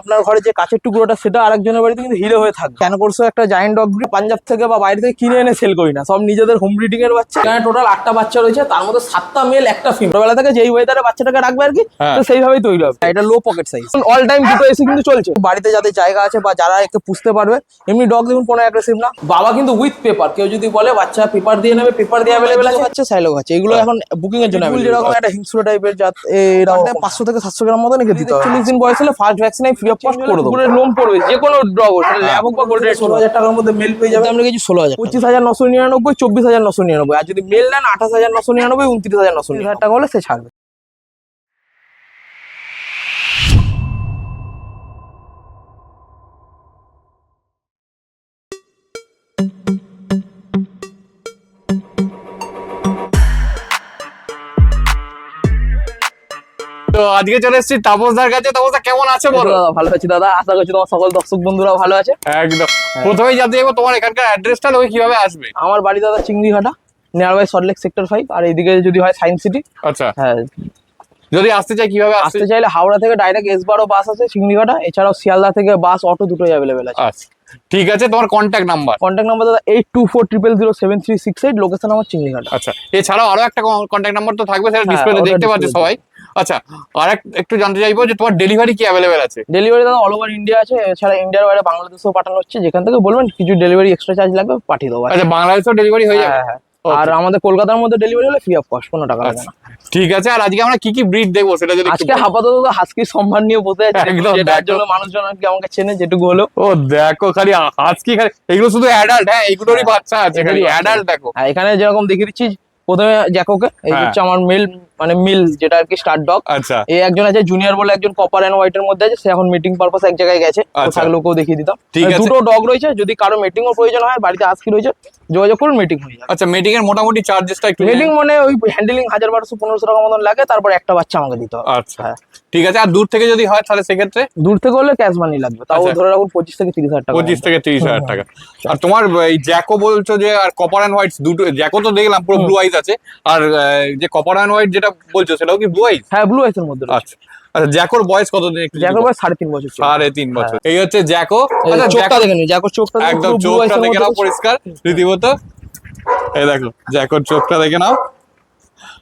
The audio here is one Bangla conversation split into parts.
আপনার ঘরে যে কাছের টুকরোটা সেটা আরেকজনের বাড়িতে কিন্তু হিরে হয়ে থাকবে। কেন করছো একটা জায়ান্ট ডগ ব্রিড পাঞ্জাব থেকে বা বাইরে থেকে কিনে এনে সেল করি না, সব নিজেদের হোম ব্রিডিং এর বাচ্চা। এখানে টোটাল 8টা বাচ্চা রয়েছে, তার মধ্যে 7টা মেল 1টা ফিমেল। ছোটবেলা থেকে যেই ওয়েদারে বাচ্চাটাকে রাখবে আর কি, তো সেইভাবেই তৈরি হবে। এটা লো পকেট সাইজ, অল টাইম দুটো এসি কিন্তু চলছে। বাড়িতে যাদের জায়গা আছে বা যারা একে পুষতে পারবে, এমনি ডগ দেখুন কোনো অ্যাগ্রেসিভ না। বাবা কিন্তু উইথ পেপার, কেউ যদি বলে বাচ্চা পেপার দিয়ে নেবে, পেপার দিয়ে অ্যাভেলেবেল আছে। বাচ্চা সাইলো আছে, এগুলো এখন বুকিং এর জন্য যেরকম একটা হিংস্র টাইপের জাত, এরা 500 থেকে 700 গ্রাম মতো নাকি দিতে হবে। 40 দিন বয়স হলে first vaccine free of cost করে দেবো। পুরো লোম পড়বে যে কোনো ডগ, সেটা ল্যাব হোক বা গোল্ডেন। 16,000 টাকার মধ্যে মেল পেয়ে যাবে। আমরা কিছু 16,000, 25,999, 24,999। আর যদি মেল নেন 28,999, 29,999 টাকা হলে সে ছাড়বে। তো আজকে চলে এসেছি তাপসদার কাছে। তাপসদা কেমন আছে বলো? দাদা ভালো আছি দাদা, আশা করছি তোমার সকল দর্শক বন্ধুরা ভালো আছে। একদম। প্রথমেই জানতে চাইবো তোমার এখানকার অ্যাড্রেসটা, লোকে কিভাবে আসবে? আমার বাড়ি দাদা Chingrighata, near by Salt Lake sector 5। আর এইদিকে যদি হয় সায়েন্স সিটি। আচ্ছা, হ্যাঁ। যদি আসতে চাই কিভাবে আসতে চাইলে হাওড়া থেকে ডাইরেক্ট S12 বাস আছে চিংড়িঘাটা, এছাড়াও শিয়ালদা থেকে বাস অটো দুটোই অ্যাভেলেবেল আছে। আচ্ছা ঠিক আছে, তোমার কন্ট্যাক্ট নাম্বার? কন্ট্যাক্ট নাম্বার দাদা 8240007368, লোকেশন আমার চিংড়িঘাটা। আচ্ছা, এছাড়াও আরো একটা কন্ট্যাক্ট নাম্বার তো থাকবে, সেটা ডিসপ্লেতে দেখতে পাচ্ছে সবাই। আচ্ছা, আর একটু জানতে চাইবো যে তোমার ডেলিভারি কি অ্যাভেলেবেল আছে? ডেলিভারি দাদা অল ওভার ইন্ডিয়া আছে, এছাড়া ইন্ডিয়ার বাইরে বাংলাদেশেও পাঠানো হচ্ছে। যেখান থেকে বলবেন কিছু ডেলিভারি এক্সট্রা চার্জ লাগবে, পাঠিয়ে দেবো। আচ্ছা, বাংলাদেশেও ডেলিভারি হয়ে যাবে? হ্যাঁ। আর আমাদের কলকাতার মধ্যে ডেলিভারি হলে ফ্রি অফ কস্ট, কোনো টাকা লাগে না। ঠিক আছে, আর আজকে আমরা কি কি ব্রিড দেখবো সেটা যদি আজকে আপাতত হাস্কির সম্মান নিয়ে বসে আছে, যেটার জন্য মানুষজন আর কি আমাকে চেনে যেটুকু হলো। ও দেখো, খালি হাস্কি, খালি এগুলো শুধু অ্যাডাল্ট। হ্যাঁ, এগুলোরই বাচ্চা আছে, খালি অ্যাডাল্ট। দেখো এখানে যেরকম দেখিয়ে দিচ্ছি, প্রথমে জ্যাকোকে, এই হচ্ছে আমার মেল, মানে মিল যেটা আর কি স্টার ডগ। আচ্ছা, এই একজন আছে জুনিয়র বলে, একজন কপার এন্ড হোয়াইট এর মধ্যে আছে, সে এখন মিটিং পারপাস এক জায়গায় গেছে, থাকলে ওকেও দেখিয়ে দিতাম। দুটো ডগ রয়েছে, যদি কারো মিটিং এর প্রয়োজন হয়, বাড়িতে আজকে রয়েছে, যোগাযোগ করুন, মিটিং হয়ে যাবে। আচ্ছা, মিটিং এর মোটামুটি চার্জেসটা একটু? মিটিং মানে ওই হ্যান্ডেলিং 1200-1500 টাকা মতন লাগে, তারপর একটা বাচ্চা আমাকে দিতে হবে। আচ্ছা ঠিক আছে। আর দূর থেকে যদি হয় তাহলে সেক্ষেত্রে? দূর থেকে হলে ক্যাশ মানি লাগবে, তাও ধরে রাখুন 25 থেকে 30 হাজার টাকা। 25 থেকে 30 হাজার টাকা। আর তোমার এই জ্যাকো বলছো যে, আর কপার এন্ড হোয়াইট দুটো, জ্যাকো তো দেখলাম পুরো ব্লু আইস আছে, আর যে কপার এন্ড হোয়াইট যেটা বলছো সেটাও কি ব্লু আইস? হ্যাঁ, ব্লু আইস এর মধ্যে। আচ্ছা আচ্ছা, জ্যাকোর বয়স কতদিন? জ্যাকোর বয়স 3.5 বছর। 3.5 বছর। এই হচ্ছে জ্যাকো। আচ্ছা, চোখটা দেখে নিন, জ্যাকোর চোখটা একদম, চোখটা দেখে নাও পরিষ্কার রীতিমতো। এই দেখো জ্যাকোর চোখটা দেখে নাও।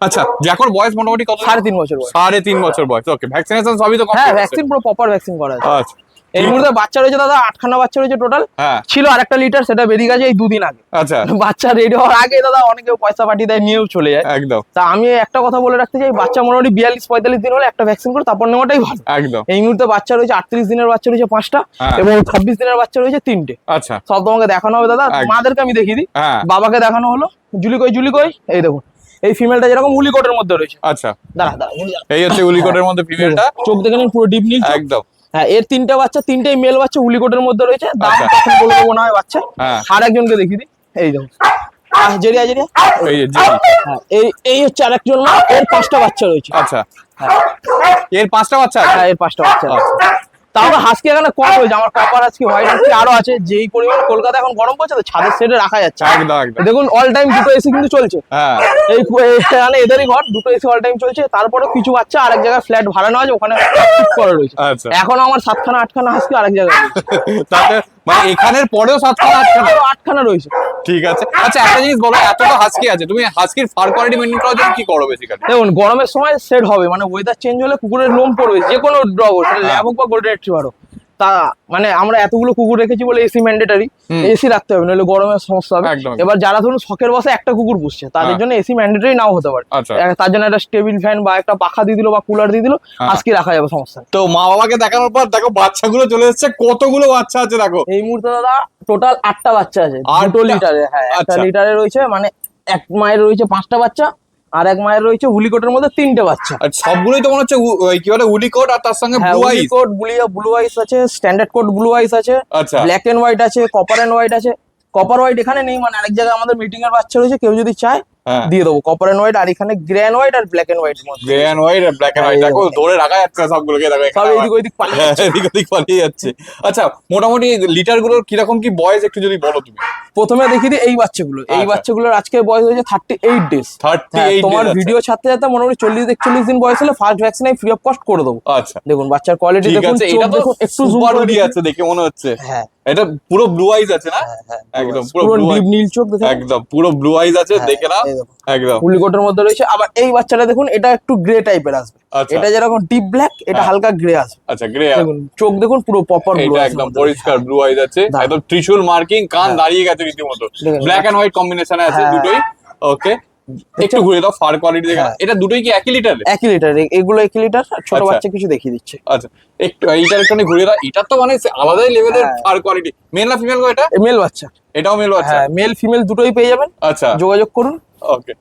আচ্ছা, জ্যাকোর বয়স মোটামুটি কত? 3.5 বছর বয়স। 3.5 বছর বয়স। ওকে, ভ্যাকসিনেশন সবই তো? হ্যাঁ, ভ্যাকসিন পুরো প্রপার ভ্যাকসিন করা আছে। আচ্ছা, এই মুহূর্তে বাচ্চা রয়েছে দাদা 8খানা বাচ্চা রয়েছে টোটাল। হ্যাঁ, ছিল আরেকটা লিটার, সেটা বেরিয়ে গেছে এই 2 দিন আগে। আচ্ছা, বাচ্চা রেডি হওয়ার আগে দাদা অনেকে পয়সা পাঠিয়ে দেয়, নিয়েও চলে যায়। একদম। তা আমি একটা কথা বলে রাখতে চাই, বাচ্চা মোটামুটি 42-45 দিন হলে একটা ভ্যাকসিন করে তারপর নেওয়াটাই ভালো। একদম। এই মুহূর্তে বাচ্চা রয়েছে 38 দিনের বাচ্চা রয়েছে 5টা, এবং 26 দিনের বাচ্চা রয়েছে 3টে। আচ্ছা, সব তোমাকে দেখানো হবে দাদা। মাদেরকে আমি দেখিয়ে দিই, বাবাকে দেখানো হলো। জুলি কই, এই দেখুন এই ফিমেলটা যেরকম উলিকোটের মধ্যে রয়েছে। আচ্ছা, দাঁড়া, এই হচ্ছে উলিকোটের মধ্যে ফিমেলটা। চোখ দেখে নিন, পুরো ডিপ নীল। একদম। হ্যাঁ, এর 3টে বাচ্চা, 3টেই মেল বাচ্চা, উলিকোটের মধ্যে রয়েছে। দাম কখন বলে দেবো না হয় বাচ্চা। আর একজনকে দেখিয়ে দিই, এই দেখুন জেরিয়া। এই হচ্ছে আরেকজন মা, এর 5টা বাচ্চা রয়েছে। আচ্ছা, এর 5টা বাচ্চা? হ্যাঁ, এর 5টা বাচ্চা। তাও হাস্কি এখানে কম রয়েছে, আমার কপার হাস্কি, হোয়াইট হাস্কি আরো আছে। যেই পরিমাণ কলকাতা এখন গরম পড়ছে, তো ছাদের সেটে রাখা যাচ্ছে। দেখুন অল টাইম দুটো এসি কিন্তু চলছে। এখানে এদেরই ঘর, দুটো এসি অল টাইম চলছে। তারপরে কিছু বাচ্চা আরেক জায়গায় ফ্ল্যাট ভাড়া নেওয়া আছে, ওখানে করে রয়েছে। এখন আমার 7খানা-8খানা হাস্কি আরেক জায়গায় তাতে মানে এখানের পরেও 7খানা রয়েছে। ঠিক আছে। আচ্ছা, একটা জিনিস বলো, এত তো হাস্কি আছে, তুমি হাস্কির ফার কোয়ালিটি মেইনটেইন করার জন্য কি করো বেসিক্যালি? দেখুন গরমের সময় সেট হবে, মানে ওয়েদার চেঞ্জ হলে কুকুরের লোম পড়বে, যে কোনো ডগ, সেটা ল্যাব হোক বা গোল্ডেন রিট্রিভার হোক। তা মানে আমরা এতগুলো কুকুর রেখেছি বলে এসি ম্যান্ডেটারি, এসি রাখতে হবে, নইলে গরমের সমস্যা হবে। এবার যারা ধরুন শখের বসে একটা কুকুর পুষছে, তাদের জন্য এসি ম্যান্ডেটারি নাও হতে পারে। তার জন্য একটা টেবিল ফ্যান বা একটা পাখা দিয়ে দিল বা কুলার দিয়ে দিল, আজকে রাখা যাবে, সমস্যা। তো মা বাবাকে দেখানোর পর দেখো বাচ্চাগুলো চলে এসেছে, কতগুলো বাচ্চা আছে দেখো। এই মুহূর্তে দাদা টোটাল 8টা বাচ্চা আছে, 2 লিটারে। হ্যাঁ, একটা লিটারে রয়েছে, মানে এক মায়ের রয়েছে 5টা বাচ্চা, আর এক মায়ের রয়েছে উলিকোটের মধ্যে 3টে বাচ্চা। সবগুলোই তো মনে হচ্ছে কি বলে উলিকোট, আর তার সঙ্গে ব্লু আইস। উলিকোট, ব্লু আইস আছে, স্ট্যান্ডার্ড কোড ব্লু আইস আছে, ব্ল্যাক এন্ড হোয়াইট আছে, কপার এন্ড হোয়াইট আছে। কপার হোয়াইট এখানে নেই, মানে আরেক জায়গায় আমাদের মিটিং এর বাচ্চা রয়েছে, কেউ যদি চায় হ্যাঁ। দিয়ে দেবো কপার এন্ড হোয়াইট, আর এখানে গ্রে এন্ড হোয়াইট আর ব্ল্যাক এন্ড হোয়াইট মধ্যে গ্রে এন্ড হোয়াইট আর ব্ল্যাক এন্ড হোয়াইট, দেখো ধরে রাখা যাচ্ছে সবগুলোকে, দেখো সব এখানে এইদিক ওইদিক পালিয়ে হ্যাঁ, যাচ্ছে। এদিক ওদিক পালিয়ে যাচ্ছে। আচ্ছা, মোটামুটি লিটার গুলোর কিরকম কি বয়স একটু যদি বলো তুমি। প্রথমে দেখিয়ে দিই এই বাচ্চাগুলো, এই আচ্ছা। বাচ্চাগুলোর আজকে বয়স হয়েছে 38 ডেজ। 38 তোমার days, ভিডিও ছাড়তে ছাড়তে মোটামুটি 40-41 দিন বয়স হলে first vaccine free of cost করে দেবো। আচ্ছা দেখুন বাচ্চার কোয়ালিটি ঠিক দেখুন, আছে, চোখ এটা তো দেখুন, একটু জুম সুপার করে উড়ি দেখুন। আছে দেখে মনে হচ্ছে। হ্যাঁ এটা পুরো ব্লু আইজ আছে না? একদম পুরো পুরো ব্লু ডিপ নীল চোখ দেখুন, একদম পুরো ব্লু আইজ আছে, দেখে নাও এই দেখুন একদম। পুলিকোটের মধ্যে রয়েছে। আবার এই বাচ্চাটা দেখুন, এটা একটু গ্রে টাইপের আসবে, আচ্ছা। এটা যেরকম ডিপ ব্ল্যাক, এটা হ্যাঁ। হালকা গ্রে আসবে। আচ্ছা গ্রে, দেখুন চোখ দেখুন পুরো প্রপার ব্লু, এটা একদম পরিষ্কার ব্লু আইজ আছে, দারুণ। একদম ত্রিশূল মার্কিং, কান হ্যাঁ। দাঁড়িয়ে গেছে রীতিমতো, দেখুন, ব্ল্যাক এন্ড হোয়াইট কম্বিনেশনে আছে হ্যাঁ। দুটোই। ওকে, একটু ঘুরে দাও ফার কোয়ালিটি দেখে নাও। হ্যাঁ। এটা দুটোই কি একই লিটারে? একই লিটার, এগুলো একই লিটার। ছোট আচ্ছা। বাচ্চা কিছু দেখিয়ে দিচ্ছে। আচ্ছা, একটু এইটার একটু ঘুরে দাও। এটা তো মানে আলাদাই লেভেলের হ্যাঁ। Fur quality. মেল না ফিমেল গো এটা? মেল বাচ্চা, এটাও মেল বাচ্চা? হ্যাঁ মেল ফিমেল দুটোই পেয়ে যাবেন, আচ্ছা যোগাযোগ করুন। ওকে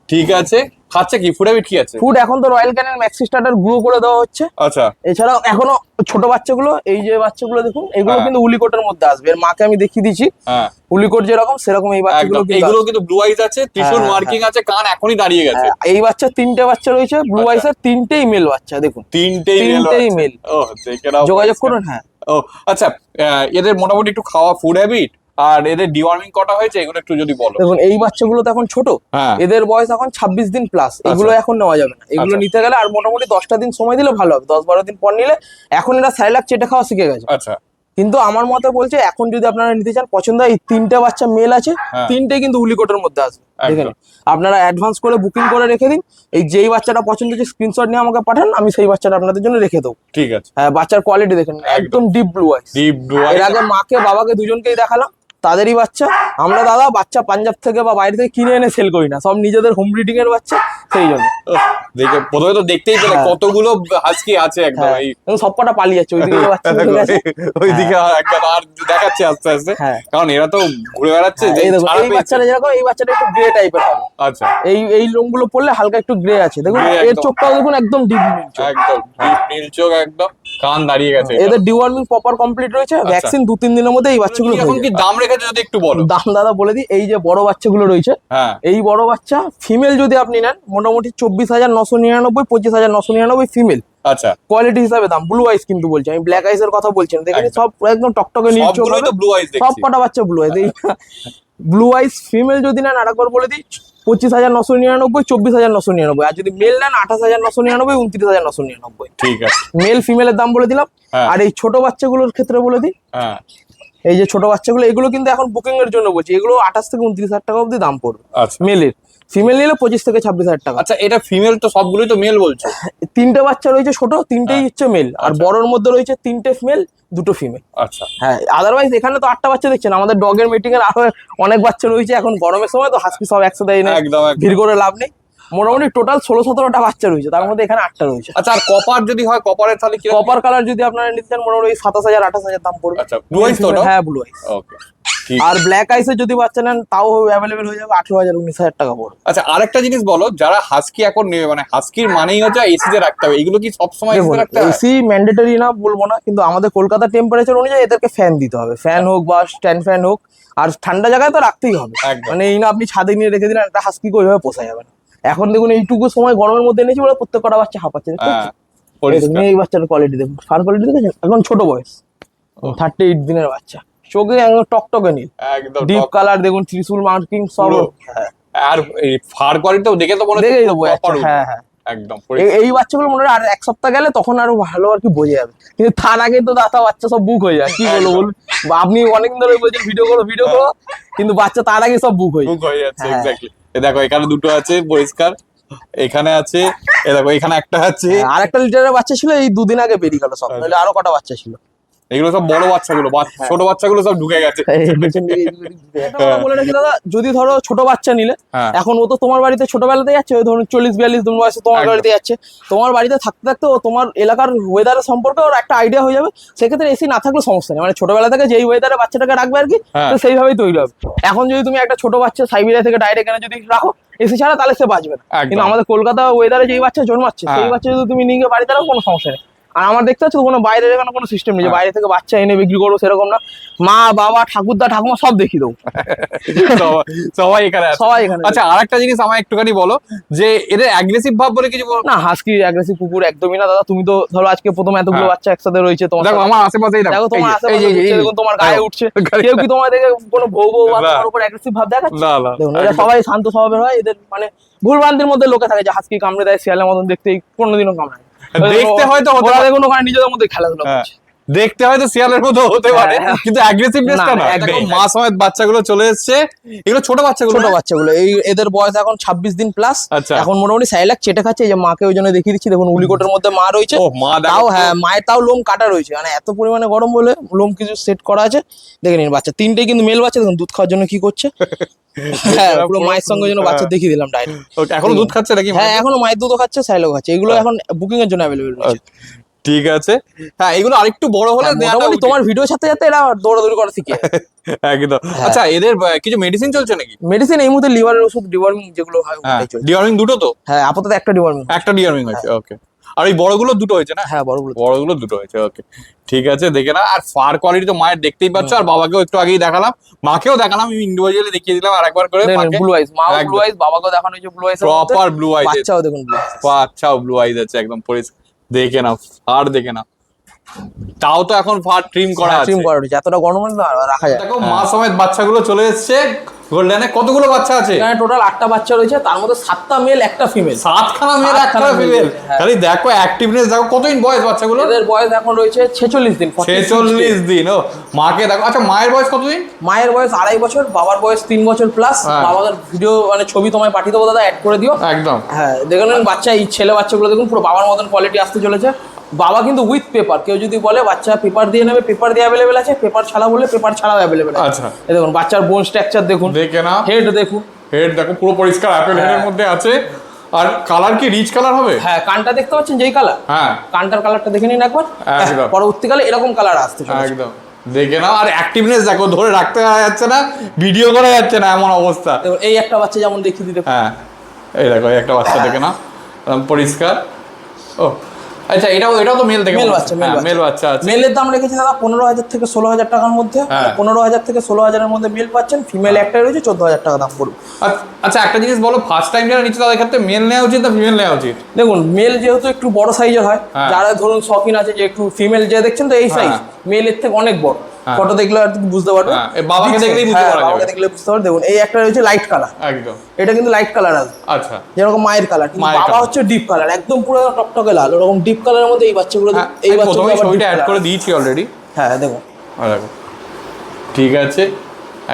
ঠিক আছে। খাচ্ছে কি ফুড হ্যাবিট কি আছে? ফুড এখন তো রয়্যাল ক্যানেল ম্যাক্সি স্টার্টার গুঁড়ো করে দেওয়া হচ্ছে। আচ্ছা এছাড়াও এখনো ছোট বাচ্চাগুলো, এই যে বাচ্চাগুলো দেখুন, এগুলো হ্যাঁ। কিন্তু উলিকোটের মধ্যে আসবে। এর মাকে আমি দেখিয়ে দিচ্ছি, হ্যাঁ উলিকোট যেরকম সেরকম এই বাচ্চাগুলো একদম, কিন্তু এইগুলো আসবে। কিন্তু ব্লু আইজ আছে, ত্রিশূল হ্যাঁ, মার্কিং আছে, কান এখনই দাঁড়িয়ে গেছে। এই বাচ্চা তিনটে বাচ্চা রয়েছে ব্লু আচ্ছা। আইসের, তিনটেই মেল বাচ্চা দেখুন, তিনটেই তিনটেই মেল। মেল। ও দেখে নাও, যোগাযোগ করুন। হ্যাঁ ও আচ্ছা, এদের মোটামুটি একটু খাওয়া ফুড হ্যাবিট আর এদের ডিওয়ার্মিং কটা হয়েছে এগুলো একটু যদি বলো। দেখুন এই বাচ্চাগুলো তো এখন ছোট, হ্যাঁ এদের বয়স এখন 26 দিন প্লাস, এগুলো এখন নেওয়া যাবে না। এগুলো আচ্ছা। নিতে গেলে আর মোটামুটি 10টা দিন সময় দিলে ভালো হবে, 10-12 দিন পর নিলে। এখন এরা স্যালাড চেটে খাওয়া শিখে গেছে, আচ্ছা কিন্তু আমার মতে বলছে এখন যদি আপনারা নিতে চান, পছন্দ হয়, এই তিনটে বাচ্চা মেল আছে, হ্যাঁ। তিনটেই কিন্তু উলিকোটের মধ্যে আসবে। দেখেন একদম। আপনারা অ্যাডভান্স করে বুকিং করে রেখে দিন, এই যেই বাচ্চাটা পছন্দ হচ্ছে স্ক্রিনশট নিয়ে আমাকে পাঠান, আমি সেই বাচ্চাটা আপনাদের জন্য রেখে দেবো। ঠিক আছে। হ্যাঁ বাচ্চার কোয়ালিটি দেখেন, একদম ডিপ ব্লু আইস। ডিপ ব্লু এর আগে মাকে বাবাকে দুজনকেই দেখালাম, তাদেরই বাচ্চা। আমরা দাদা বাচ্চা পাঞ্জাব থেকে বা বাইরে থেকে কিনে এনে সেল করি না, সব নিজেদের হোম ব্রিডিং এর বাচ্চা, সেই জন্য। দেখে প্রথমে তো দেখতেই পেলে হ্যাঁ। কতগুলো হাস্কি আছে একদম। হ্যাঁ, এই এবং সব কটা পালিয়ে যাচ্ছে, ওইদিকে বাচ্চা উঠে গেছে। ওইদিকে একদম আর দেখাচ্ছে আস্তে আস্তে, হ্যাঁ। কারণ এরা তো ঘুরে বেড়াচ্ছে যে এই দেখুন ছাড়া এই পেয়েছে। বাচ্চাটা যেরকম, এই বাচ্চাটা একটু গ্রে টাইপের হবে। আচ্ছা এই লোমগুলো পড়লে হালকা একটু গ্রে আছে, দেখুন Grey এর একদম। চোখটাও দেখুন একদম ডিপ একদম ডিপ নীল চোখ, একদম কান দাঁড়িয়ে গেছে। এদের ডিওয়ার্মিং প্রপার কমপ্লিট রয়েছে, ভ্যাকসিন 2-3 দিনের মধ্যে এই বাচ্চাগুলো হয়ে এখন কি যাবে। দাম রেখেছে যদি একটু বলো। দাম দাদা বলে দিই, এই যে বড় বাচ্চাগুলো রয়েছে, হ্যাঁ এই বড় বাচ্চা ফিমেল যদি আপনি নেন মোটামুটি 24,999, 25,999 ফিমেল। আচ্ছা কোয়ালিটি হিসাবে দাম। ব্লু আইস কিন্তু বলছি আমি, ব্ল্যাক আইস এর কথা বলছি না। দেখেন একদম। সব একদম টকটকে নীল চোখ সবগুলোই হবে, তো ব্লু আইজ সব দেখছি। কটা বাচ্চা ব্লু আইস। এই ব্লু আইস ফিমেল যদি নেন, আরেকবার বলে দিই, 25,999, 24,999। আর যদি মেল নেন 28,999, 29,999। ঠিক আছে। মেল ফিমেলের দাম বলে দিলাম। হ্যাঁ। আর এই ছোট বাচ্চাগুলোর ক্ষেত্রে বলে দিই, হ্যাঁ এই যে ছোট বাচ্চাগুলো, এগুলো কিন্তু এখন বুকিং এর জন্য বলছি, এগুলো 28 থেকে 29,000 টাকা অবধি দাম পড়বে আচ্ছা মেলের। ফিমেল নিলে 25 থেকে 26,000 টাকা। আচ্ছা, এটা ফিমেল তো সবগুলোই তো মেল বলছো। তিনটে বাচ্চা রয়েছে ছোট, তিনটেই হচ্ছে মেল। আর আচ্ছা। বড়র মধ্যে রয়েছে তিনটে মেল, দুটো ফিমেল। আচ্ছা হ্যাঁ আদারওয়াইজ এখানে তো 8টা বাচ্চা দেখছেন, আমাদের ডগের মিটিং এর আরো অনেক বাচ্চা রয়েছে। এখন গরমের সময় তো হাসকি সব একসাথে এনে একদম একদম। ভিড় করে লাভ নেই। মোটামুটি টোটাল 16-17টা বাচ্চা রয়েছে, তার মধ্যে এখানে 8টা রয়েছে। আচ্ছা, আর কপার যদি হয়, কপারের তাহলে কি? কপার কালার যদি আপনারা নিতে চান মোটামুটি 27,000-28,000 দাম পড়বে। আচ্ছা, blue eyes তো ওটা? হ্যাঁ ব্লু আইস। ওকে ঠিক। আর ব্ল্যাক আইসের যদি বাচ্চা নেন তাও অ্যাভেলেবেল হয়ে যাবে, 18,000-19,000 টাকা পড়বে। আচ্ছা, আরেকটা জিনিস বলো, যারা হাস্কি এখন নেবে, মানে হাস্কির মানেই হচ্ছে এসিতে রাখতে হবে, এগুলো কি সবসময় দেখুন এসিতে রাখতে হবে? এসি ম্যান্ডেটরি না বলবো না, কিন্তু আমাদের কলকাতার টেম্পারেচার অনুযায়ী এদেরকে ফ্যান দিতে হবে, ফ্যান হোক বা স্ট্যান্ড ফ্যান হোক। আর ঠান্ডা জায়গায় তো রাখতেই হবে, একদম। মানে এই না আপনি ছাদে নিয়ে রেখে দিলেন, একটা হাস্কিকে ওইভাবে পোষা যাবে না। এখন দেখুন এইটুকু সময় গরমের মধ্যে এনেছি বলে প্রত্যেক কটা বাচ্চা হাঁপাচ্ছে, দেখতে হ্যাঁ পাচ্ছেন? এই পরিষ্কার। দেখুন, এই বাচ্চার কোয়ালিটি দেখুন, ফার কোয়ালিটি দেখেছেন, এখন ছোট বয়স, 38 দিনের বাচ্চা, চোখে একদম টকটকে নীল, একদম ডিপ top। কালার দেখুন, ত্রিশূল মার্কিং সব। পুরো। হ্যাঁ আর এই ফার কোয়ালিটিও দেখে তো মনে হচ্ছে দেখেই দেবো proper উঠবে। হ্যাঁ হ্যাঁ। একদম এই বাচ্চাগুলো মনে হয় আর এক সপ্তাহ গেলে তখন আরো ভালো আর কি বোঝা যাবে, কিন্তু তার আগে তো দাদা বাচ্চা সব বুক হয়ে যায়। কি বলবো বলুন, বা আপনি অনেকদিন ধরে বলছেন ভিডিও করো, কিন্তু বাচ্চা তার আগে সব বুক হয়ে যায়। বুক হয়ে যাচ্ছে। হ্যাঁ। এক্স্যাক্টলি। দেখো এখানে দুটো আছে পরিষ্কার, এখানে আছে, এ দেখো এখানে একটা আছে। আর একটা লিটারের বাচ্চা ছিল, এই 2 দিন আগে বেরিয়ে গেল সব, আচ্ছা। নাহলে আরো কটা বাচ্চা ছিল। এগুলো সব বড় বাচ্চাগুলো, ছোট বাচ্চাগুলো সব ঢুকে গেছে। একটা কথা বলে রাখি দাদা, যদি ধরো ছোট বাচ্চা নিলে, হ্যাঁ। এখন ও তো তোমার বাড়িতে ছোটবেলাতে যাচ্ছে, ওই ধরুন 40-42 দিন বয়সে তোমার একদম। বাড়িতে যাচ্ছে, তোমার বাড়িতে থাকতে থাকতে ও তোমার এলাকার ওয়েদারের সম্পর্কে ওর একটা আইডিয়া হয়ে যাবে। সেক্ষেত্রে এসি না থাকলে সমস্যা নেই, মানে ছোটবেলা থেকে যেই ওয়েদারে বাচ্চাটাকে রাখবে আর কি, হ্যাঁ। তো সেইভাবেই তৈরি হবে। এখন যদি তুমি একটা ছোট বাচ্চা সাইবেরিয়া থেকে ডাইরেক্ট এনে যদি রাখো এসি ছাড়া, তাহলে সে বাঁচবে না। একদম। কিন্তু আমাদের কলকাতা ওয়েদারে যেই বাচ্চা জন্মাচ্ছে, হ্যাঁ। সেই বাচ্চা যদি তুমি নিয়ে গিয়ে বাড়িতে রাখো, কোনো সমস্যা নেই। আর আমার দেখতে পাচ্ছ কোনো বাইরের এখানে কোনো সিস্টেম নেই যে বাইরে থেকে বাচ্চা এনে বিক্রি করবো, সেরকম না। মা বাবা ঠাকুরদা ঠাকুমা সব দেখিয়ে দেবো, সবাই এখানে আছে। সবাই এখানে। আচ্ছা, আরেকটা জিনিস আমার একটুখানি বলো যে এদের অ্যাগ্রেসিভ ভাব বলে কিছু না, হাস্কি অ্যাগ্রেসিভ কুকুর একদমই না দাদা। তুমি তো ধরো আজকে প্রথম এতগুলো বাচ্চা একসাথে রয়েছে তোমার, দেখো আমার আশেপাশেই দেখো তোমার আশেপাশে ঘুরছে, দেখুন তোমার গায়ে উঠছে, কেউ কি তোমার দেখে কোনো ভৌ ভৌ বা তোমার উপর অ্যাগ্রেসিভ ভাব দেখাচ্ছে? না না, দেখুন এরা সবাই শান্ত স্বভাবের হয়। এদের মানে ভুলভ্রান্তির মধ্যে লোকে থাকে যে হাস্কি কামড়ে দেয়, শিয়ালের মতন দেখতে, কোনোদিনও কামড়ায় না। দেখতে হয়তো ওরা দেখুন ওখানে নিজেদের মধ্যে খেলাধুলা করছে। দেখতে হয়তো শিয়ালের মতো হতে পারে, কিন্তু অ্যাগ্রেসিভনেসটা না। দেখো মা সমেত বাচ্চাগুলো চলে এসেছে, এগুলো ছোট বাচ্চাগুলো, ছোট বাচ্চাগুলো এই এদের বয়স এখন 26 দিন প্লাস। আচ্ছা। এখন মোটামুটি সাইলাক চেটে খাচ্ছে। এই যে মাকে ওই জন্য দেখিয়ে দিচ্ছি, দেখুন উলিকোটের মধ্যে মা রয়েছে। ও মা দেখো, তাও হ্যাঁ, মায়ের তাও লোম কাটা রয়েছে, মানে এত পরিমাণে গরম বলে লোম কিছু সেট করা আছে। দেখে নিন বাচ্চা তিনটেই কিন্তু মেল বাচ্চা। দেখুন দুধ খাওয়ার জন্য কি করছে, হ্যাঁ পুরো মায়ের সঙ্গে জন্য বাচ্চা দেখিয়ে দিলাম ডাইরেক্ট। এখনো দুধ খাচ্ছে নাকি? হ্যাঁ এখনো মায়ের দুধও খাচ্ছে, সাইলাকও খাচ্ছে। এগুলো এখন বুকিং এর জন্য অ্যাভেলেবল রয়েছে। ঠিক আছে, হ্যাঁ এগুলো আরেকটু বড় হলে মোটামুটি তোমার ভিডিওর সাথে সাথে এরা দৌড়াদৌড়ি করা শিখে একদম। আচ্ছা, এদের কিছু মেডিসিন চলছে নাকি? মেডিসিন এই মুহূর্তে লিভারের ওষুধ, ডিওয়ার্মিং যেগুলো হয় ওটাই চলছে। ডিওয়ার্মিং দুটো তো? হ্যাঁ আপাতত একটা ডিওয়ার্মিং। একটা ডিওয়ার্মিং হয়েছে, ওকে। আর এই বড়গুলো দুটো হয়েছে না? হ্যাঁ বড়গুলো দুটো হয়েছে, ওকে ঠিক আছে। দেখে না, আর ফার কোয়ালিটি তো মায়ের দেখতেই পাচ্ছ, আর বাবাকেও একটু আগেই দেখালাম, মাকেও দেখালাম, ইন্ডিভিজুয়ালি দেখিয়ে দিলাম আরেকবার করে। ব্লু আইজ, মা ব্লু আইজ, বাবাকেও দেখানো হয়েছে blue eyes, proper blue eyes. বাচ্চাও দেখুন ব্লু আইজ, বাচ্চাও ব্লু আইজ আছে একদম পরিষ্কার। দেখে নাও ফার, দেখে নাও। তাও তো এখন ফার ট্রিম করা আছে, ট্রিম করা রয়েছে, এতটা গরম না রাখা যায়। দেখো মা সমেত বাচ্চাগুলো চলে এসেছে। গোল্ডেনে কতগুলো বাচ্চা আছে? এখানে টোটাল 8টা বাচ্চা রয়েছে, তার মধ্যে 7টা মেল একটা ফিমেল। 7খানা মেল একটা ফিমেল। খালি দেখো অ্যাক্টিভনেস দেখো। কতদিন বয়স বাচ্চাগুলো? এদের বয়স এখন রয়েছে 46 দিন। 46 দিন। ও মাকে দেখো। আচ্ছা, মায়ের বয়স কতদিন? মায়ের বয়স 2.5 বছর, বাবার বয়স 3 বছর প্লাস। বাবার ভিডিও মানে ছবি তোমায় পাঠিয়ে দেবো দাদা, অ্যাড করে দিও একদম। হ্যাঁ দেখুন বাচ্চা, এই ছেলে বাচ্চাগুলো দেখুন পুরো বাবার মতন কোয়ালিটি আসতে চলেছে। বাবা কিন্তু উইথ পেপার, কেউ যদি বলে বাচ্চা পেপার দিয়ে নেবে, পেপার দিয়ে অ্যাভেলেবেল আছে, পেপার ছাড়া বলে পেপার ছাড়াও অ্যাভেলেবেল আছে। আচ্ছা, এই দেখুন বাচ্চার বোন স্ট্রাকচার দেখুন, দেখে না, হেড দেখুন, হেড দেখো পুরো পরিষ্কার অ্যাপেল হেডের মধ্যে আছে। আর কালার কি রিচ কালার হবে? হ্যাঁ কানটা দেখতে পাচ্ছেন যেই কালার, হ্যাঁ কানটার কালারটা দেখে নিন একবার। একদম। পরবর্তীকালে এরকম কালার আসতে চলেছে একদম, দেখে নাও। আর অ্যাক্টিভনেস দেখো, ধরে রাখতে যাচ্ছে না, ভিডিও করা যাচ্ছে না, এমন অবস্থা। দেখুন এই একটা বাচ্চা যেমন দেখিয়ে দিতে। হ্যাঁ এই দেখো, এই একটা বাচ্চা দেখে নাও, পরিষ্কার। ও আচ্ছা, এটাও তো মেল থেকে? মেল বাচ্চা, মেল বাচ্চা আছে। মেলের দাম রেখেছি দাদা 15,000 থেকে 16,000 টাকার মধ্যে। 15,000 থেকে 16,000-এর মধ্যে মেল পাচ্ছেন, ফিমেল একটাই রয়েছে 14,000 টাকা দাম পড়বে। আচ্ছা, একটা জিনিস বলো, ফার্স্ট টাইম যারা নিচ্ছে তাদের ক্ষেত্রে মেল নেওয়া উচিত না ফিমেল নেওয়া উচিত? দেখুন মেল যেহেতু একটু বড় সাইজের হয়, যারা ধরুন শখিন আছে যে একটু ফিমেল যে দেখছেন তো এই সাইজ, মেলের থেকে অনেক বড়। ফটো দেখলে আর বুঝতে পারবে, বাবাকে দেখলেই বুঝতে পারবে, বাবাকে দেখলে বুঝতে পারবে। দেখুন এই একটা রয়েছে লাইট কালার, একদম। এটা কিন্তু লাইট কালার আছে, আচ্ছা, যেরকম মায়ের কালার, কিন্তু বাবা হচ্ছে ডিপ কালার, একদম পুরো টকটকে লাল। ওরকম ডিপ কালারের মধ্যে এই বাচ্চাগুলো, এই বাচ্চাগুলো ছবিটা অ্যাড করে দিয়েছি অলরেডি। হ্যাঁ দেখুন, দেখো ঠিক আছে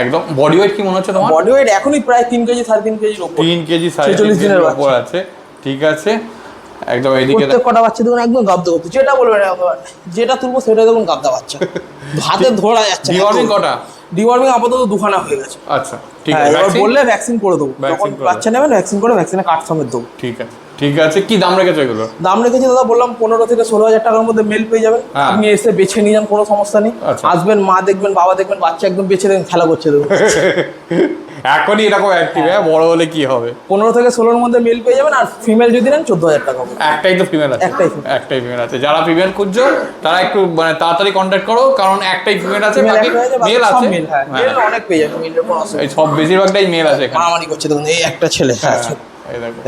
একদম। বডি ওয়েট কি মনে হচ্ছে তোমার? বডি ওয়েট এখনই প্রায় 3 কেজি 3.5 কেজির উপর, 3 কেজি 46 দিনের উপর আছে। ঠিক আছে একদম। এইদিকে প্রত্যেক কটা বাচ্চা দেখুন একদম গাবদা করতে, যেটা বলবেন যেটা তুলবো সেটা দেখুন গাবদা বাচ্চা, হাতে ধরা যাচ্ছে। ডিওয়ার্মিং কটা? ডিওয়ার্মিং আপাতত 2খানা হয়ে গেছে। আচ্ছা ঠিক আছে, আছে। বললে ভ্যাকসিন করে দেবো, যখন বাচ্চা নেবেন ভ্যাকসিন করে ভ্যাকসিনে কার্ড সমেত দেবো। ঠিক আছে ঠিক আছে। কি দাম রেখেছো এগুলো? দাম রেখেছি দাদা বললাম 15 থেকে 16,000 টাকার মধ্যে মেল পেয়ে যাবেন। আপনি এসে বেছে নিয়ে যান, কোনো সমস্যা নেই। আসবেন, মা দেখবেন, বাবা দেখবেন, বাচ্চা একদম বেছে দেখবেন খেলা করছে দেখুন। এখনই এরকম অ্যাক্টিভ, বড় হলে কি হবে? 15 থেকে 16-এর মধ্যে মেল পেয়ে যাবেন, আর ফিমেল যদি নেন 14,000 টাকা। একটাই তো ফিমেল আছে? একটাই ফিমেল আছে। যারা ফিমেল খুঁজছো তারা একটু মানে তাড়াতাড়ি কন্ট্যাক্ট করো, কারণ একটাই ফিমেল আছে, বাকি মেল আছে। মেল অনেক পেয়ে যাবেন, মেলের কোনো অসুবিধা এই সব বেশিরভাগটাই মেল আছে এখানে। মারামারি করছে দেখুন, এই একটা ছেলে। এই দেখো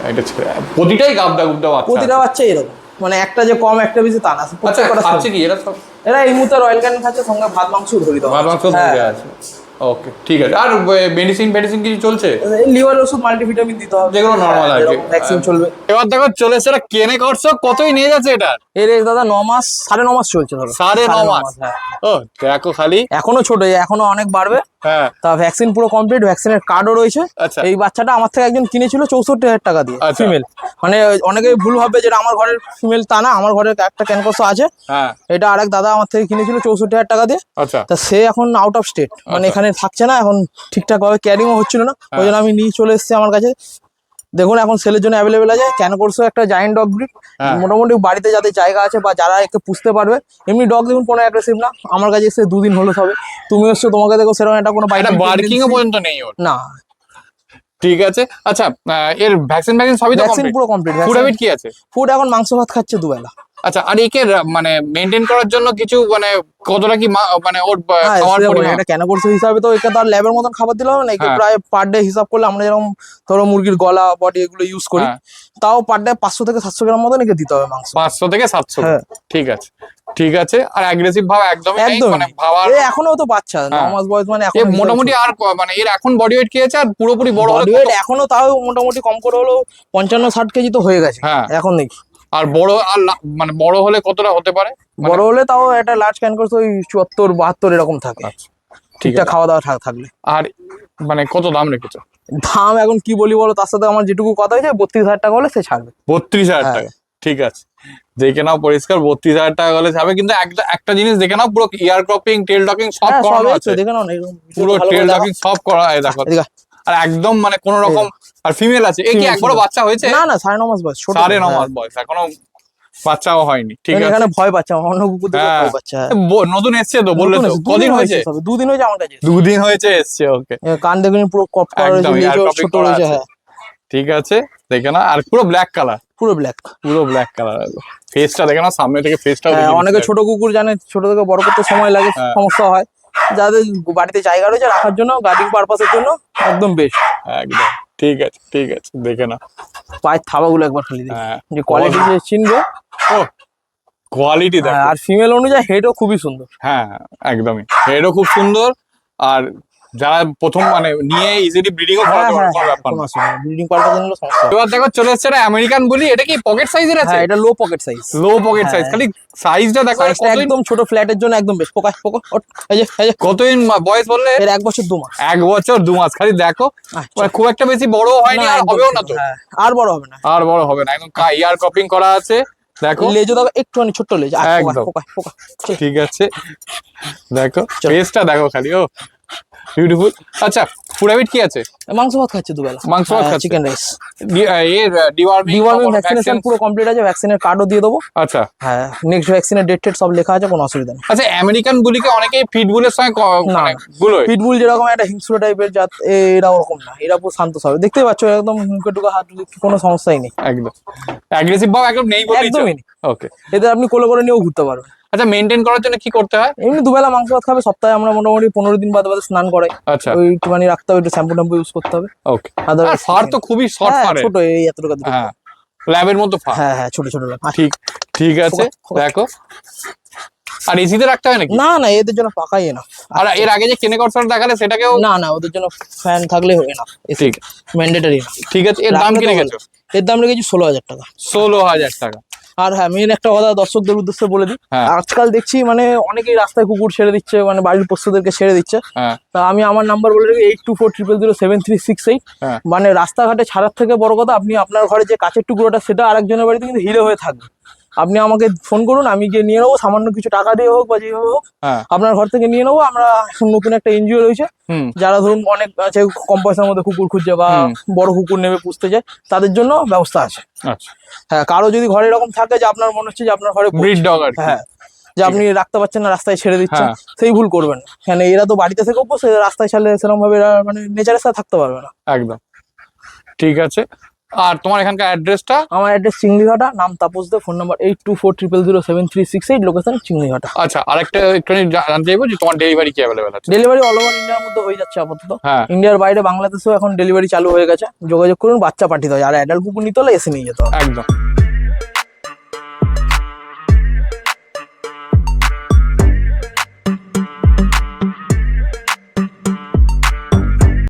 এটা ছেলে, প্রতিটাই গাবদা গুবদা বাচ্চা, প্রতিটা বাচ্চা এরকম, মানে একটা যে কম একটা বেশি তা না। আচ্ছা খাচ্ছে কি এরা সব? এরা এই মুহূর্তে রয়্যাল ক্যানিন খাচ্ছে, সঙ্গে ভাত মাংস ধরি দাও, ভাত মাংস ধরে আছে। ওকে ঠিক আছে। আর মেডিসিন কিছু চলছে? লিভার ওষুধ, মাল্টিভিটামিন দিতে হবে, যেগুলো নরমাল আর কি, ভ্যাকসিন চলবে। এবার দেখো চলে এসে কেনে করছো, কতই নিয়ে যাচ্ছে এটা? এর দাদা 9 মাস 9.5 মাস চলছে ধরো। 9.5 মাস? ও দেখো খালি এখনো ছোট, এখনো অনেক বাড়বে। হ্যাঁ তা ভ্যাকসিন পুরো কমপ্লিট, ভ্যাকসিনের কার্ডও রয়েছে। আচ্ছা। এই বাচ্চাটা আমার থেকে একজন কিনেছিল 64,000 টাকা দিয়ে, ফিমেল। মানে অনেকেই ভুল ভাববে যেটা আমার ঘরের ফিমেল, তা না, আমার ঘরের একটা ক্যানকোসো আছে। হ্যাঁ এটা আরেক দাদা আমার থেকে কিনেছিল 64,000 টাকা দিয়ে। আচ্ছা। তা সে এখন আউট অফ স্টেট, মানে এখানে থাকছে না, এখন ঠিকঠাক ভাবে ক্যারিংও হচ্ছিল না, ওই জন্য আমি নিয়ে চলে এসেছি আমার কাছে। দেখুন এখন সেলের জন্য অ্যাভেলেবেল আছে। ক্যানকোর্সও একটা জায়ান্ট ডগ ব্রিড, মোটামুটি বাড়িতে যাদের জায়গা আছে বা যারা একে পুষতে পারবে। এমনি ডগ দেখুন কোনো অ্যাগ্রেসিভ না, আমার কাছে এসে 2 দিন হলো সবে। তুমি এসছো, তোমাকে দেখো সেরকম একটা কোনো বার্কিংও পর্যন্ত নেই ওর? না। ঠিক আছে। আচ্ছা এর ভ্যাকসিন সবই তো ভ্যাকসিন পুরো কমপ্লিট। ফুড হ্যাবিট কি আছে? ফুড এখন মাংস ভাত খাচ্ছে দুবেলা। আচ্ছা, আর একে মানে মেনটেন করার জন্য কিছু মানে কতটা কি মানে ওর হ্যাঁ, খাওয়ার সেরকম পরিমাণ? এটা কেন করছে হিসাবে তো একে তো আর ল্যাবের মতন খাবার দিলে হবে না, একে হ্যাঁ। প্রায় পার ডে হিসাব করলে আমরা যেরকম ধরো মুরগির গলা বডি এগুলো ইউজ করি, হ্যাঁ। তাও পার ডে 500 থেকে 700 গ্রাম মতন একে দিতে হবে মাংস। 500 থেকে 700। হ্যাঁ। ঠিক আছে, ঠিক আছে। আর অ্যাগ্রেসিভ ভাব একদমই নেই, একদম মানে ভাবার এখনো তো বাচ্চা, 9 হ্যাঁ। মাস বয়স, মানে এ এখন মোটামুটি আর মানে এর এখন বডি ওয়েট কি আছে, আর পুরোপুরি বড় হলে বডি ওয়েট এখনো তাও মোটামুটি কম করে হলো 55-60 কেজি তো হয়ে গেছে হ্যাঁ। এখন দেখি। আর বড় আর মানে বড় হলে কতটা হতে পারে? বড় হলে তাও একটা লার্জ ক্যান করছে ওই 74-72 এরকম থাকে, আচ্ছা, ঠিক ঠিকঠাক আছে। খাওয়া দাওয়া থাকলে। আর মানে কত দাম রেখেছো? দাম এখন কি বলি বলো, তার সাথে আমার যেটুকু কথা হয়েছে 32,000 টাকা হলে সে ছাড়বে। 32,000 হ্যাঁ। টাকা, ঠিক আছে। দেখে নাও পরিষ্কার 32,000 টাকা হলে যাবে, কিন্তু একটা জিনিস দেখে নাও, পুরো ইয়ার ক্রপিং, টেল ডকিং সব হ্যাঁ, করানো সবই আছে, তো দেখে নাও না, এরকম পুরো ভালো করে টেল দেখাও। ডকিং সব করা, এই দেখো। এদিকে আয়। আর একদম মানে কোন রকম, আর ফিমেল আছে, এ কি Female, একবারও female। বাচ্চা হয়েছে? না না, 9.5 মাস বয়স, ছোট। 9.5 মাস বয়স, এখনো বাচ্চাও হয়নি, ঠিক মানে আছে। এখানে ভয় পাচ্ছে, আমার অন্য কুকুর দেখে হ্যাঁ। ভয় পাচ্ছে। হ্যাঁ। নতুন এসছে তো বললে নতুন তো, এসেছে, কদিন হয়েছে? সবে 2 দিন হয়েছে আমার কাছে। 2 দিন হয়েছে এসছে, ওকে। কান দেখুন পুরো কপ করা রয়েছে, একদম ear লেজও cropping ছোট করা রয়েছে। আছে। হ্যাঁ, ঠিক আছে, দেখে না, আর পুরো ব্ল্যাক কালার, পুরো ব্ল্যাক। পুরো ব্ল্যাক কালার। ফেসটা দেখে না, সামনে থেকে ফেসটাও হ্যাঁ, দেখিয়ে অনেকে দিচ্ছে। ছোট কুকুর জানে, ছোট থেকে বড় করতে সময় লাগে, হ্যাঁ। সমস্যা হয়। যাদের বাড়িতে জায়গা রয়েছে রাখার জন্য, গার্ডিং পারপাসের জন্য একদম বেস্ট। একদম ঠিক আছে, ঠিক আছে, দেখে না। পায়ের থাবাগুলো একবার খালি দেখি, হ্যাঁ। যে কোয়ালিটি যে চিনবে। ও কোয়ালিটি হ্যাঁ, দেখো। আর ফিমেল অনুযায়ী হেডও খুবই সুন্দর। হ্যাঁ, একদমই, হেডও খুব সুন্দর। আর যারা প্রথম মানে নিয়ে ইজিলি ব্রিডিংও হ্যাঁ করাতে পারে, হ্যাঁ, কোনো ব্যাপার কোনো না। অসুবিধা নেই, ব্রিডিং পারপাসের জন্য সমস্যা হবে না। এবার দেখো চলে এসছে আমেরিকান বুলি, এটা কি পকেট সাইজের আছে? হ্যাঁ, এটা লো পকেট সাইজ। লো পকেট সাইজ, হ্যাঁ। খালি সাইজটা দেখো। আর কতদিন, একদম ছোট ফ্ল্যাটের জন্য একদম বেস্ট। পোকা পোকা ওঠ, এই যে কতদিন বয়স বললে? এর 1 বছর 2 মাস। 1 বছর 2 মাস, খালি দেখো। আচ্ছা। মানে খুব একটা বেশি বড় হয়নি, না, আর একদম হবেও না ছোট, তো। হ্যাঁ, আর বড় হবে না। আর বড় হবে না, একদম ইয়ার ক্রপিং করা আছে, দেখো। লেজও দেখো একটুখানি ছোট্ট লেজ। একদম। পোকা পোকা। ঠিক আছে, দেখো চলো। ফেসটা দেখো খালি, ও বিউটিফুল। আচ্ছা, ফুড হ্যাবিট কি আছে? মাংস ভাত খাচ্ছে দুবেলা। মাংস ভাত খাচ্ছে। Chicken rice. Deworming deworming vaccination পুরো কমপ্লিট আছে, ভ্যাকসিনের কার্ডও দিয়ে দেবো। আচ্ছা, হ্যাঁ, নেক্সট ভ্যাকসিনের ডেট টেট সব লেখা আছে, কোনো অসুবিধা নেই। আচ্ছা। আমেরিকান বুলিকে অনেকেই পিটবুলের সঙ্গে না, মানে না। গুলোয়। পিটবুল যেরকম একটা হিংস্র টাইপের জাত, এরা ওরকম না, এরা পুরো শান্ত স্বভাব, দেখতেই পাচ্ছ একদম মুখে টুকে হাত, কোনো সমস্যাই নেই, একদম অ্যাগ্রেসিভ ভাব একদম নেই বলেই একদমই নেই। ওকে। এদের আপনি কোলে করে নিয়েও ঘুরতে পারবেন। আচ্ছা, মেনটেন করার জন্য কি করতে হয়? এমনি দুবেলা মাংস ভাত খাবে, সপ্তাহে আমরা মোটামুটি 15 দিন বাদে বাদে স্নান করে, আচ্ছা, ওই একটুখানি রাখতে হবে, একটু শ্যাম্পু ট্যাম্পু ইউজ করতে হবে। ওকে। আর Otherwise ফার তো খুবই শর্ট হ্যাঁ, ফার। ছোট এই এতটুকু এতটুকু। হ্যাঁ, ল্যাবের মতো ফার। হ্যাঁ হ্যাঁ, ছোট ছোট লোক। ঠিক, ঠিক আছে, দেখো। আর এসিতে রাখতে হয় নাকি? না না, এদের জন্য পাকাই না। আর এর আগে যে কেনে কর্সন দেখালে সেটাকেও? না না, ওদের জন্য ফ্যান থাকলে হয় না, ঠিক, ম্যান্ডেটরি না। ঠিক আছে। এর দাম কি রেখেছো? এর দাম রেখেছি 16,000 টাকা। 16,000 টাকা। আর হ্যাঁ, মেন একটা কথা দর্শকদের উদ্দেশ্যে বলে দিই, হ্যাঁ। আজকাল দেখছি মানে অনেকেই রাস্তায় কুকুর ছেড়ে দিচ্ছে, মানে বাড়ির পোষ্যদেরকে ছেড়ে দিচ্ছে। হ্যাঁ, তা আমি আমার নাম্বার বলে রাখি 8400073668। হ্যাঁ, মানে রাস্তাঘাটে ছাড়ার থেকে বড় কথা, আপনি আপনার ঘরে যে কাচের টুকরোটা সেটা আরেকজনের বাড়িতে কিন্তু হিরে হয়ে থাকবে, আপনি আমাকে ফোন করুন, আমি গিয়ে নিয়ে নেবো, সামান্য কিছু টাকা দিয়ে হোক বা যেভাবে হোক হ্যাঁ। আপনার ঘর থেকে নিয়ে নেবো। আমরা এখন নতুন একটা এনজিও রয়েছে, হুম, যারা ধরুন অনেক আছে কম পয়সার মধ্যে কুকুর খুঁজছে বা হুম। বড় কুকুর নেবে পুষতে চায়, তাদের জন্য ব্যবস্থা আছে। আচ্ছা। হ্যাঁ, কারো যদি ঘরে এরকম থাকে যে আপনার মনে হচ্ছে যে আপনার ঘরে ব্রিড ডগ আর কি। হ্যাঁ, যে আপনি রাখতে পারছেন না, রাস্তায় ছেড়ে দিচ্ছেন, হ্যাঁ। সেই ভুল করবেন না। কেন এরা তো বাড়িতে থেকে অভ্যস্ত, এরা রাস্তায় ছাড়লে সেরকম ভাবে এরা মানে নেচারের সাথে থাকতে পারবে না। একদম ঠিক আছে। আর তোমার এখানকার অ্যাড্রেসটা? আমার অ্যাড্রেস চিংড়িঘাটা, নাম তাপস দে, ফোন নাম্বার 8240073668, লোকেশন চিংড়িঘাটা। আচ্ছা, আরেকটা একটুখানি জানতে চাইবো যে তোমার ডেলিভারি কি অ্যাভেলেবেল আছে? ডেলিভারি অল ওভার ইন্ডিয়ার মধ্যে হয়ে যাচ্ছে আপাতত। হ্যাঁ, ইন্ডিয়ার বাইরে বাংলাদেশেও এখন ডেলিভারি চালু হয়ে গেছে, যোগাযোগ করুন, বাচ্চা পাঠিয়ে দেওয়া হয়। আর অ্যাডাল্ট কুকুর নিতে হলে এসে নিয়ে যেতে হবে। একদম।